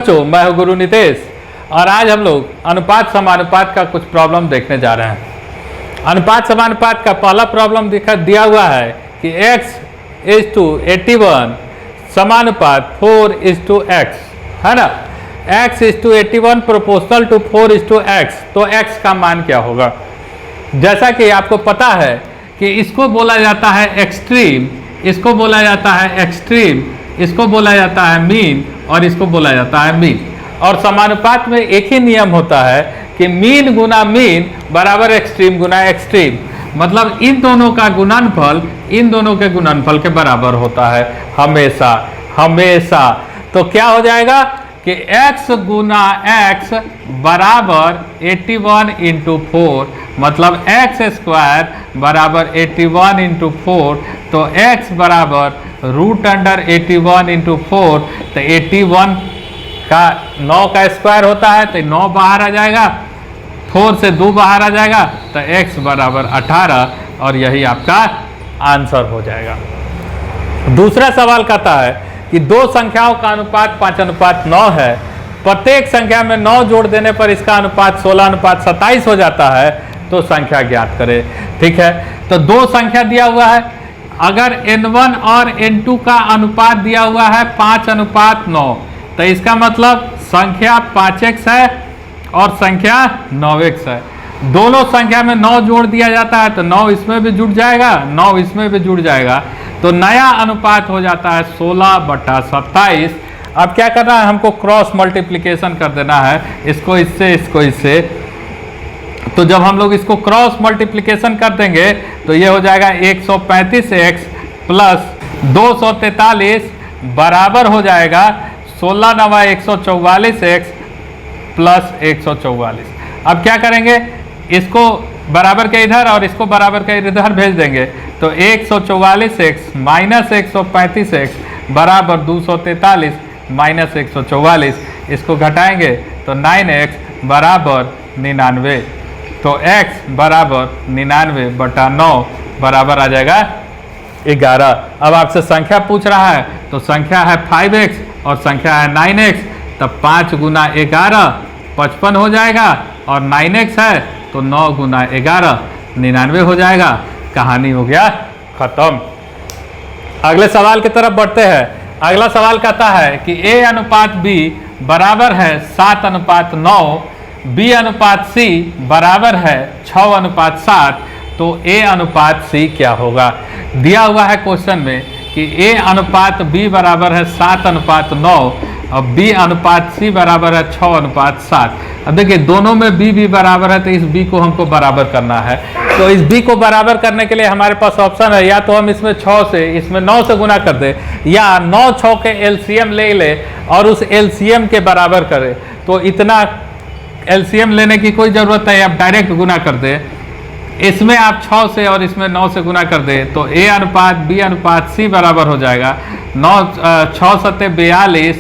बच्चों, मैं हूं गुरु नितेश और आज हम लोग अनुपात समानुपात का कुछ प्रॉब्लम देखने जा रहे हैं। अनुपात समानुपात का पहला प्रॉब्लम दिया हुआ है कि x:81 समानुपात 4:x है ना। x:81 प्रोपोर्शनल टू 4:x, तो x का मान क्या होगा। जैसा कि आपको पता है कि इसको बोला जाता है एक्सट्रीम, इसको बोला जाता है एक्सट्रीम, इसको बोला जाता है मीन और इसको बोला जाता है मीन। और समानुपात में एक ही नियम होता है कि मीन गुना मीन बराबर एक्सट्रीम गुना एक्सट्रीम, मतलब इन दोनों का गुणनफल इन दोनों के गुणनफल के बराबर होता है हमेशा हमेशा। तो क्या हो जाएगा कि x गुना x बराबर 81 इंटू 4, मतलब x² बराबर 81 इंटू 4, तो x बराबर √81 इंटू 4, तो 81 का 9 का स्क्वायर होता है, तो 9 बाहर आ जाएगा, 4 से 2 बाहर आ जाएगा, तो x बराबर 18 और यही आपका आंसर हो जाएगा। दूसरा सवाल कहता है कि दो संख्याओं का अनुपात 5:9 है, प्रत्येक संख्या में 9 जोड़ देने पर इसका अनुपात 16:27 हो जाता है, तो संख्या ज्ञात करें। ठीक है, तो दो संख्या दिया हुआ है, अगर n1 और n2 का अनुपात दिया हुआ है 5:9, तो इसका मतलब संख्या 5x है और संख्या 9x है। दोनों संख्या में 9 जोड़ दिया जाता है, तो 9 इसमें भी जुड़ जाएगा, 9 इसमें भी जुड़ जाएगा, तो नया अनुपात हो जाता है 16/27। अब क्या करना है, हमको क्रॉस मल्टीप्लिकेशन कर देना है, इसको इससे इसको इससे। तो जब हम लोग इसको क्रॉस मल्टीप्लिकेशन कर देंगे तो ये हो जाएगा 135x प्लस 243 बराबर हो जाएगा 16×9 144x प्लस 144। अब क्या करेंगे, इसको बराबर के इधर और इसको बराबर के इधर भेज देंगे, तो 144x माइनस 135x बराबर 243 माइनस 144। इसको घटाएंगे तो 9x बराबर 99, तो x बराबर 99/9 बराबर आ जाएगा 11। अब आपसे संख्या पूछ रहा है, तो संख्या है 5x और संख्या है 9x, तब 5 गुना 11 55 हो जाएगा और 9x है तो 9 गुना 11 99 हो जाएगा। कहानी हो गया खत्म। अगले सवाल की तरफ बढ़ते हैं। अगला सवाल कहता है कि a/b बराबर है 7:9, b/c बराबर है 6:7, तो a/c क्या होगा। दिया हुआ है क्वेश्चन में कि a/b बराबर है 7:9 और b/c बराबर है 6:7। अब देखिए दोनों में b बराबर है, तो इस b को हमको बराबर करना है। तो इस b को बराबर करने के लिए हमारे पास ऑप्शन है, या तो हम इसमें 6 से इसमें 9 से गुना कर दें, या 9 6 के एलसीएम ले ले और उस एलसीएम के बराबर करें। तो इतना एलसीएम लेने की कोई ज़रूरत नहीं, आप डायरेक्ट गुना कर दें। इसमें आप 6 से और इसमें 9 से गुना कर दें, तो a/b/c बराबर हो जाएगा 6 × 42,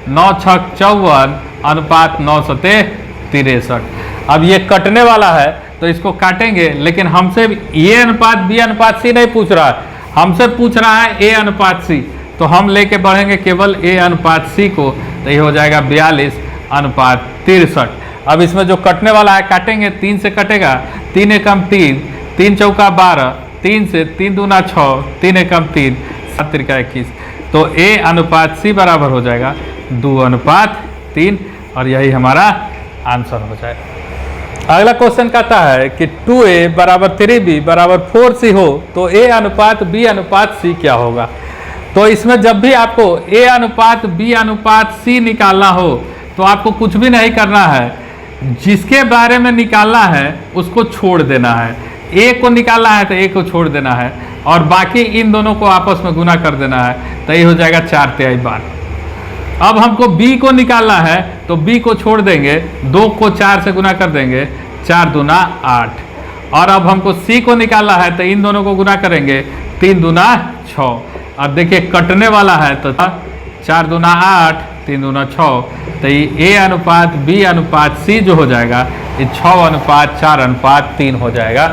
9 × 54 अनुपात 9 × 63। अब ये कटने वाला है तो इसको काटेंगे, लेकिन हमसे a/b/c नहीं पूछ रहा है, हमसे पूछ रहा है a/c, तो हम लेके बढ़ेंगे केवल a/c को, तो ये हो जाएगा 42:63। अब इसमें जो कटने वाला है काटेंगे, 3 से कटेगा, 3 एकम 3, 3 चौका 12, 3 से 3 दूना 6, 3 एकम 3, 7 त्रिका 21, तो a/c बराबर हो जाएगा 2:3 और यही हमारा आंसर हो जाएगा। अगला क्वेश्चन कहता है कि 2a बराबर 3b बराबर 4c हो, तो a/b/c क्या होगा। तो इसमें जब भी आपको a/b/c निकालना हो तो आपको कुछ भी नहीं करना है, जिसके बारे में निकालना है उसको छोड़ देना है। a को निकालना है तो a को छोड़ देना है और बाकी इन दोनों को आपस में गुना कर देना है, तो ये हो जाएगा 4×3 12। अब हमको b को निकालना है तो b को छोड़ देंगे, 2 को 4 से गुना कर देंगे, 4 दूना 8। और अब हमको c को निकालना है तो इन दोनों को गुना करेंगे, 3 दूना 6। अब देखिए कटने वाला है तो 4 दूना 8, 3 दूना 6, तो ये a/b/c जो हो जाएगा ये 6:4:3 हो जाएगा।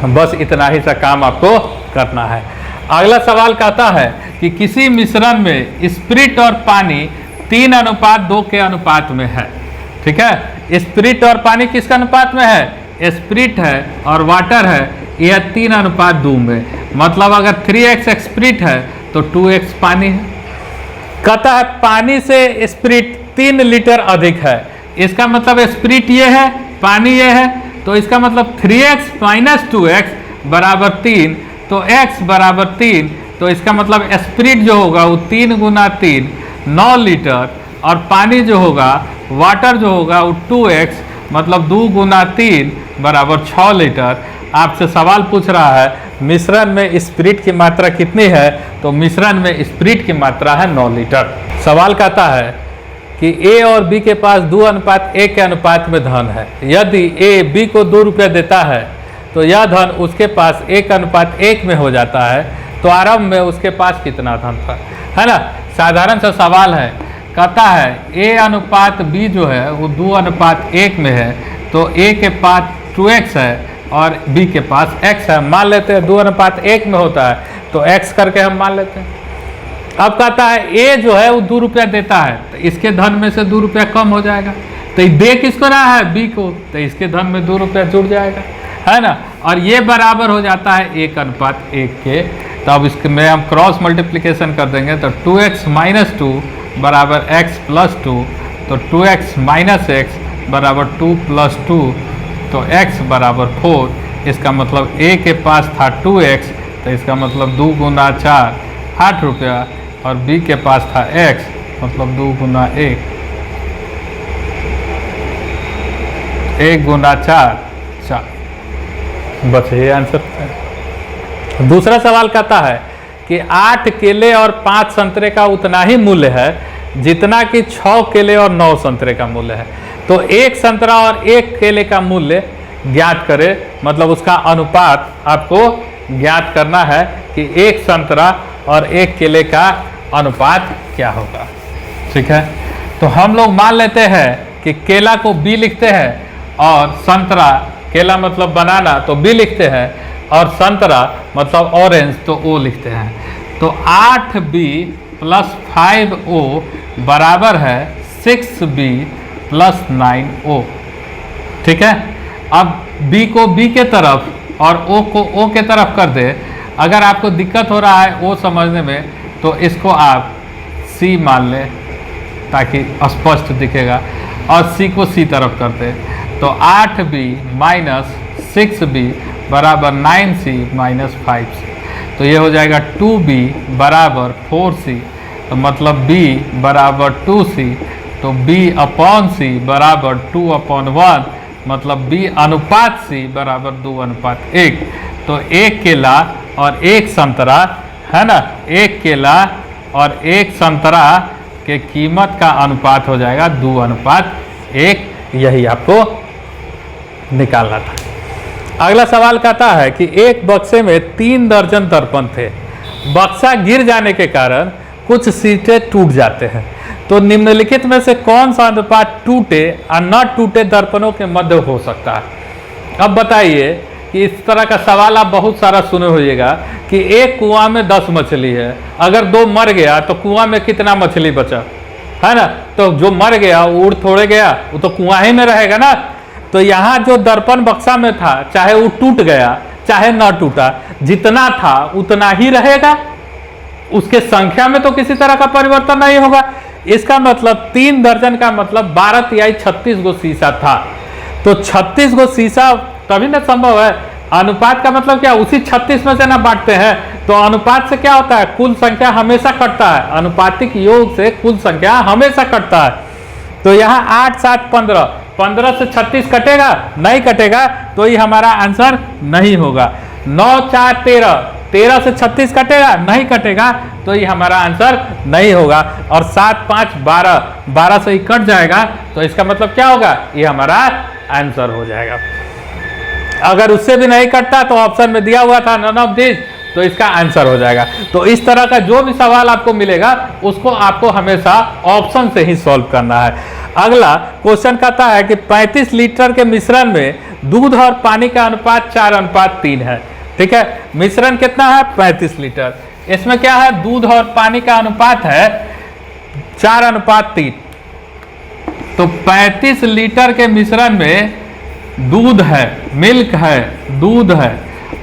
बस इतना ही सा काम आपको करना है। अगला सवाल कहता है कि किसी मिश्रण में स्पिरिट और पानी 3 अनुपात 2 के अनुपात में है। ठीक है, स्पिरिट और पानी किसका अनुपात में है? स्पिरिट है और वाटर है, यह 3 अनुपात 2 में। मतलब अगर 3x स्पिरिट है तो 2x पानी है। कहता है पानी से स्पिरिट 3 लीटर अधिक है। इसका मतलब स्पिरिट ये है, पानी ये है, तो इसका मतलब 3x माइनस 2x बराबर 3, तो x बराबर 3, तो इसका मतलब स्पिरिट जो होगा वो 3 गुना 3 9 लीटर, और पानी जो होगा, वाटर जो होगा वो 2x मतलब 2 गुना 3 बराबर 6 लीटर। आपसे सवाल पूछ रहा है मिश्रण में स्पिरिट की मात्रा कितनी है, तो मिश्रण में स्पिरिट की मात्रा है 9 लीटर। सवाल कहता है कि A और B के पास 2:1 के अनुपात में धन है। यदि A B को 2 रुपये देता है तो यह धन उसके पास 1:1 में हो जाता है, तो आरंभ में उसके पास कितना धन था, है ना। साधारण सा सवाल है। कहता है A अनुपात B जो है वो 2:1 में है, तो A के पास 2x है और B के पास x है। मान लेते हैं 2:1 में होता है, तो x करके हम मान लेते हैं। अब कहता है A जो है वो 2 रुपया देता है, तो इसके धन में से 2 रुपया कम हो जाएगा, तो दे किसको रहा है? B को, तो इसके धन में 2 रुपया जुड़ जाएगा, है ना। और ये बराबर हो जाता है 1:1 के। तो अब इसके में हम क्रॉस मल्टीप्लिकेशन कर देंगे, तो 2x माइनस 2 बराबर x प्लस 2, तो 2x माइनस x बराबर 2 प्लस 2, तो x बराबर 4। इसका मतलब A के पास था 2x, तो इसका मतलब 2 गुना 4 8 रुपया, और B के पास था x मतलब 2 गुना 1 गुना 4 4। बस ये आंसर है। दूसरा सवाल कहता है कि 8 केले और 5 संतरे का उतना ही मूल्य है जितना कि 6 केले और 9 संतरे का मूल्य है। तो 1 संतरा और 1 केले का मूल्य ज्ञात करें, मतलब उसका अनुपात आपको ज्ञात करना है कि 1 संतरा और 1 केले का अनुपात क्या होगा। ठीक है, तो हम लोग मान लेते हैं कि केला को B लिखते हैं और संतरा, केला मतलब बनाना तो B लिखते हैं, और संतरा मतलब ऑरेंज तो O लिखते हैं। तो 8B प्लस 5O बराबर है 6B प्लस 9O। ठीक है, अब B को B के तरफ और O को O के तरफ कर दे। अगर आपको दिक्कत हो रहा है O समझने में, तो इसको आप C मान लें ताकि स्पष्ट दिखेगा, और C को C तरफ करते। तो 8B माइनस 6B बराबर 9C माइनस 5C, तो ये हो जाएगा 2B बराबर 4C, तो मतलब B बराबर 2C, तो B अपॉन C बराबर 2/1, मतलब B अनुपात C बराबर 2:1। तो 1 केला और 1 संतरा, है ना, 1 केला और 1 संतरा के कीमत का अनुपात हो जाएगा 2:1। यही आपको निकालना था। अगला सवाल कहता है कि एक बक्से में 3 दर्जन दर्पण थे। बक्सा गिर जाने के कारण कुछ सीटें टूट जाते हैं, तो निम्नलिखित में से कौन सा अनुपात टूटे और न टूटे दर्पणों के मध्य हो सकता है। अब बताइए कि इस तरह का सवाल आप बहुत सारा सुने होइएगा कि एक कुआं में 10 मछली है, अगर 2 मर गया तो कुआं में कितना मछली बचा, है ना। तो जो मर गया वो उड़ थोड़े गया, वो तो कुआं ही में रहेगा ना। तो यहाँ जो दर्पण बक्सा में था, चाहे वो टूट गया चाहे ना टूटा, जितना था उतना ही रहेगा, उसके संख्या में तो किसी तरह का परिवर्तन नहीं होगा। इसका मतलब 3 दर्जन का मतलब 12 तिहाई 36 गो शीशा था। तो 36 गो शीशा तभी ना संभव है। अनुपात का मतलब क्या, उसी 36 में से ना बांटते हैं। तो अनुपात से क्या होता है, कुल संख्या हमेशा कटता है। अनुपातिक योग से कुल संख्या हमेशा कटता है। तो यहाँ 8 7 15, 15 से 36 कटेगा, नहीं कटेगा, तो ये हमारा आंसर नहीं होगा। 9 4 13, 13 से 36 कटेगा, नहीं कटेगा, तो ये हमारा आंसर नहीं होगा। और 7 5 12, 12 से ही कट जाएगा, तो इसका मतलब क्या होगा, ये हमारा आंसर हो जाएगा। अगर उससे भी नहीं कटता तो ऑप्शन में दिया हुआ था नन ऑफ दिस, तो इसका आंसर हो जाएगा। तो इस तरह का जो भी सवाल आपको मिलेगा उसको आपको हमेशा ऑप्शन से ही सॉल्व करना है। अगला क्वेश्चन कहता है कि 35 लीटर के मिश्रण में दूध और पानी का अनुपात 4:3 है। ठीक है, मिश्रण कितना है, 35 लीटर। इसमें क्या है, दूध और पानी का अनुपात है 4:3। तो 35 लीटर के मिश्रण में दूध है, मिल्क है, दूध है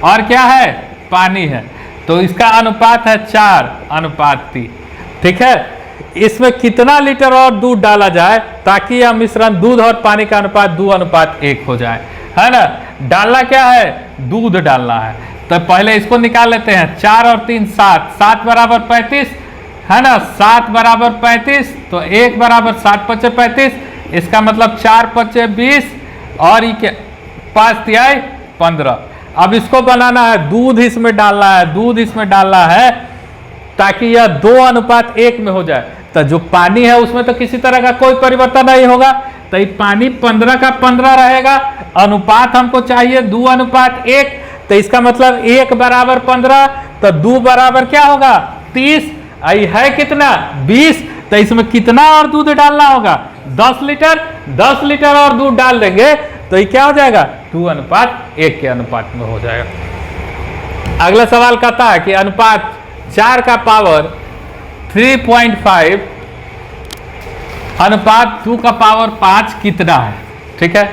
और क्या है, पानी है। तो इसका अनुपात है 4:3। ठीक है, इसमें कितना लीटर और दूध डाला जाए ताकि यह मिश्रण दूध और पानी का अनुपात 2:1 हो जाए, है ना। डालना क्या है, दूध डालना है। तो पहले इसको निकाल लेते हैं। 4 और 3 7, 7 बराबर 35, है ना। 7 बराबर 35, तो 1 बराबर 7 पचे 35, इसका मतलब 4 पचे 20 और ये 5 तिहाई 15। अब इसको बनाना है, दूध इसमें डालना है, दूध इसमें डालना है ताकि यह 2:1 में हो जाए। तो जो पानी है उसमें तो किसी तरह का कोई परिवर्तन नहीं होगा, तो ये पानी 15 का 15 रहेगा। अनुपात हमको चाहिए 2:1, तो इसका मतलब 1 बराबर 15, तो 2 बराबर क्या होगा, 30। आई है कितना, 20। तो इसमें कितना और दूध डालना होगा, 10 लीटर। 10 लीटर और दूध डाल देंगे तो ये क्या हो जाएगा, 2:1 के अनुपात में हो जाएगा। अगला सवाल कहता है कि अनुपात 4 का पावर 3.5 अनुपात 2 का पावर 5 कितना है। ठीक है,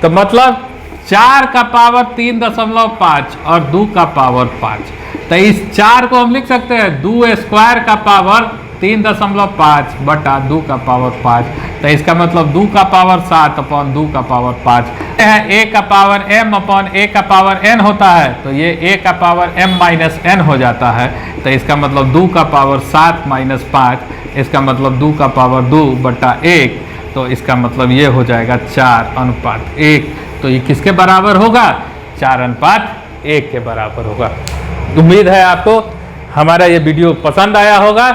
तो मतलब 4 का पावर 3.5 और 2 का पावर 5। तो इस 4 को हम लिख सकते हैं 2 स्क्वायर का पावर 3.5 बटा 2 का पावर 5। तो इसका मतलब 2 का पावर 7 अपॉन 2 का पावर 5 है। a का पावर m अपॉन a का पावर n होता है, तो ये a का पावर m माइनस n हो जाता है। तो इसका मतलब 2 का पावर 7 माइनस 5, इसका मतलब 2 का पावर 2 बटा 1। तो इसका मतलब ये हो जाएगा 4:1। तो ये किसके बराबर होगा, 4:1 के बराबर होगा। उम्मीद है आपको हमारा ये वीडियो पसंद आया होगा।